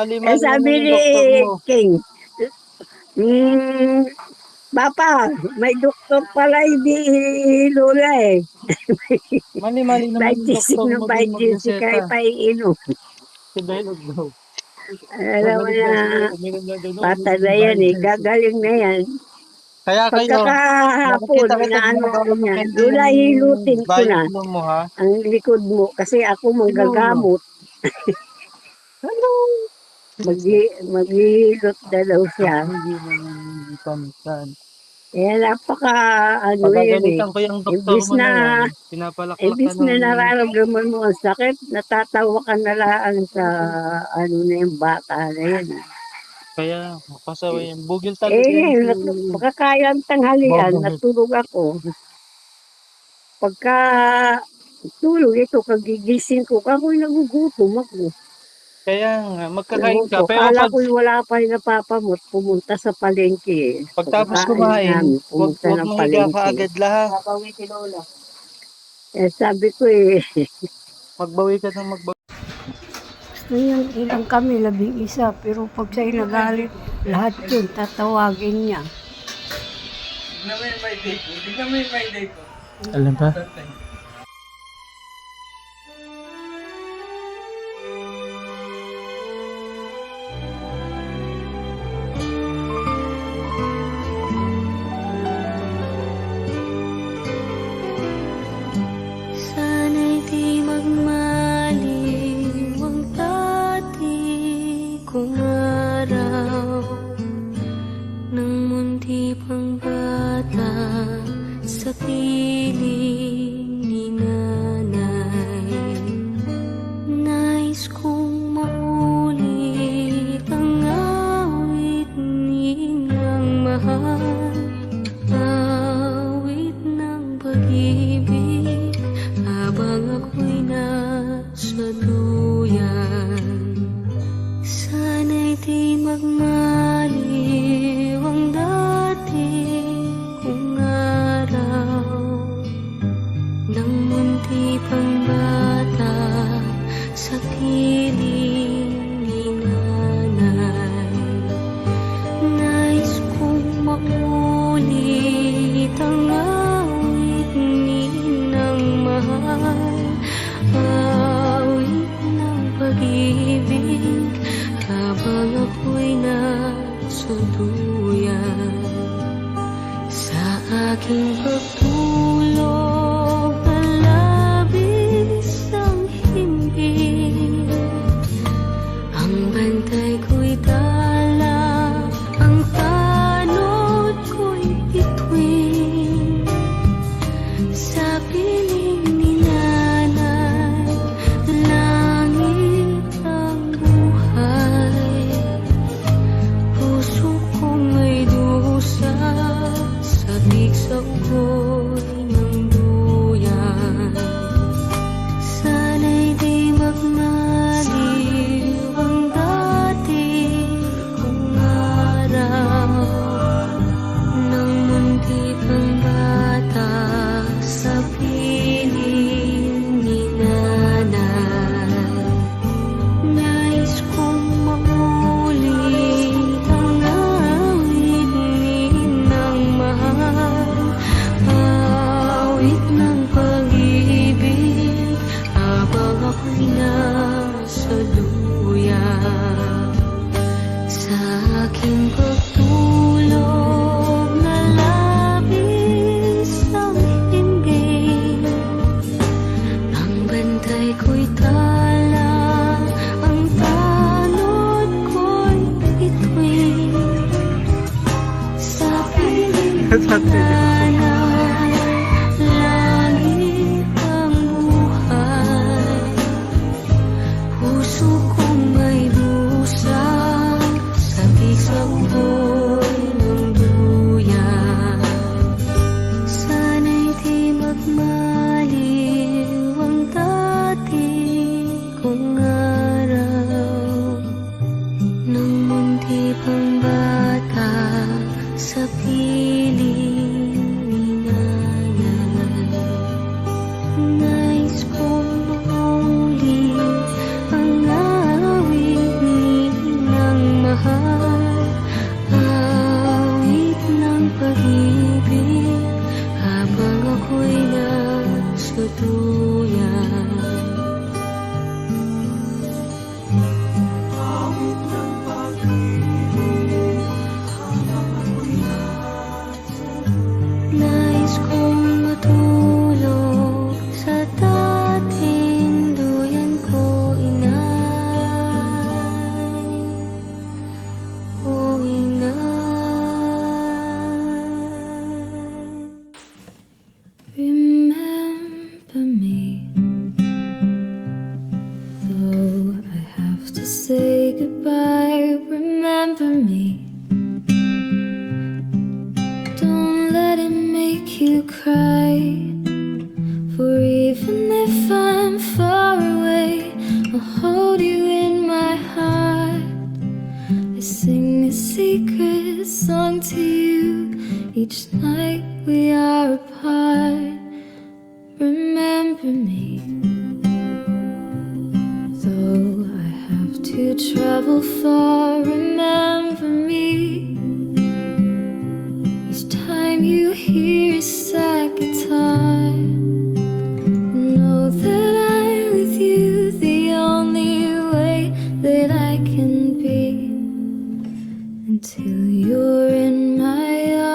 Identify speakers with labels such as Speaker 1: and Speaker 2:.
Speaker 1: Mali-mali
Speaker 2: sabi
Speaker 1: naman yung
Speaker 2: ni
Speaker 1: doktor mo.
Speaker 2: King, hmm, Papa, may doktor pala hindi Lola eh.
Speaker 1: Mali-mali naman yung
Speaker 2: Vitasin
Speaker 1: doktor
Speaker 2: ng
Speaker 1: mo din
Speaker 2: vitasin
Speaker 1: magreseta.
Speaker 2: kaya paiinom.
Speaker 1: Si Belog daw.
Speaker 2: Alam mo
Speaker 1: Magaling
Speaker 2: na,
Speaker 1: daw siguro, uminom lang daw,
Speaker 2: bata
Speaker 1: uminom
Speaker 2: na
Speaker 1: ng
Speaker 2: yan eh,
Speaker 1: Vitasin.
Speaker 2: gagaling na yan.
Speaker 1: Kaya kayo,
Speaker 2: Pagkakahapon,
Speaker 1: nakikita kita
Speaker 2: inaano ako
Speaker 1: ginagawa mo
Speaker 2: niyan,
Speaker 1: candy
Speaker 2: Lola,
Speaker 1: yung
Speaker 2: hilutin ko na
Speaker 1: biofilm mo, ha?
Speaker 2: ang likod mo kasi ako
Speaker 1: Pinuno.
Speaker 2: manggagamot.
Speaker 1: Hello!
Speaker 2: Maghihilot na daw siya.
Speaker 1: Hindi naman pansan.
Speaker 2: Eh, napaka, ano yan eh.
Speaker 1: Pagagalitan ko yung doktor mo na yan. Pinapalaklak ka
Speaker 2: Imbis
Speaker 1: ng...
Speaker 2: na nararamdaman mo ang sakit, natatawa ka na lang sa, ano na yung bata na yan.
Speaker 1: Kaya, pasaway yan. Bugil talaga
Speaker 2: Eh,
Speaker 1: yan si...
Speaker 2: ngayon, makakaya ang tanghalian,
Speaker 1: Bobo.
Speaker 2: natulog ako. Pagka tulog ito, kagigising ko, ako'y nagugutom ako.
Speaker 1: Kaya nga, magkakain ka.
Speaker 2: Ko,
Speaker 1: Pero
Speaker 2: kala
Speaker 1: pag
Speaker 2: ko wala pa rin napapamot, pumunta sa palengke.
Speaker 1: pagtapos
Speaker 2: Pagkakain
Speaker 1: kumain,
Speaker 2: namin,
Speaker 1: wag
Speaker 2: pumunta ng
Speaker 1: mong higa ka
Speaker 2: palengke.
Speaker 1: agad lahat.
Speaker 2: Papawi si Lola. Eh, sabi ko eh,
Speaker 1: Magbawi ka ng magbawi.
Speaker 2: ngayon, ilang kami, 11, pero pag sa'yo nagalit, lahat yun, tatawagin niya.
Speaker 1: Alam ba?
Speaker 3: Sana'y di magmaliw ang dati kong araw nang munti pang bata sa piling ni nanay. Nais kong maulit ang awit nilang mahal, awit ng pag-ibig habang ako'y nasa duyan. Sana'y di magmaliw ang dati kong araw nang munti pang bata sa piling ni nanay. Nais kong maulit ang awit ninang mahal, awit ng pag-ibig habang ako'y nasa duyan. Sa aking pagtulog na labis ang himbing, ang bantay ko'y dala, ang tanod ko'y bituin. Sa piling ni nanay, langit ang buhay. Puso kong may dusa, sabik sa ugoy ng duyan. Sana'y di magmaliw ang dati kong araw nang munti pang bata sa piling ni nanay. Nais kong maulit ang awit ninang mahal, awit ng pag-ibig habang ako'y nasa duyan. Sa aking pagtulog na labis ang himbing, ang bantay ko'y tala, ang tanod ko'y bituin. Sa piling ni nanay, langit ang buhay. Puso kong may dusa, sabik sa ugoy ng duyan. Sana'y di magmaliw ang dati kong araw nang munti pang bata sa piling cry, remember me. Don't let it make you cry. For even if I'm far away, I'll hold you in my heart. I sing a secret song to you each night we are apart. Remember me. Though I have to travel far, remember me. Each time you hear a sad guitar, know that I'm with you the only way that I can be. Until you're in my arms.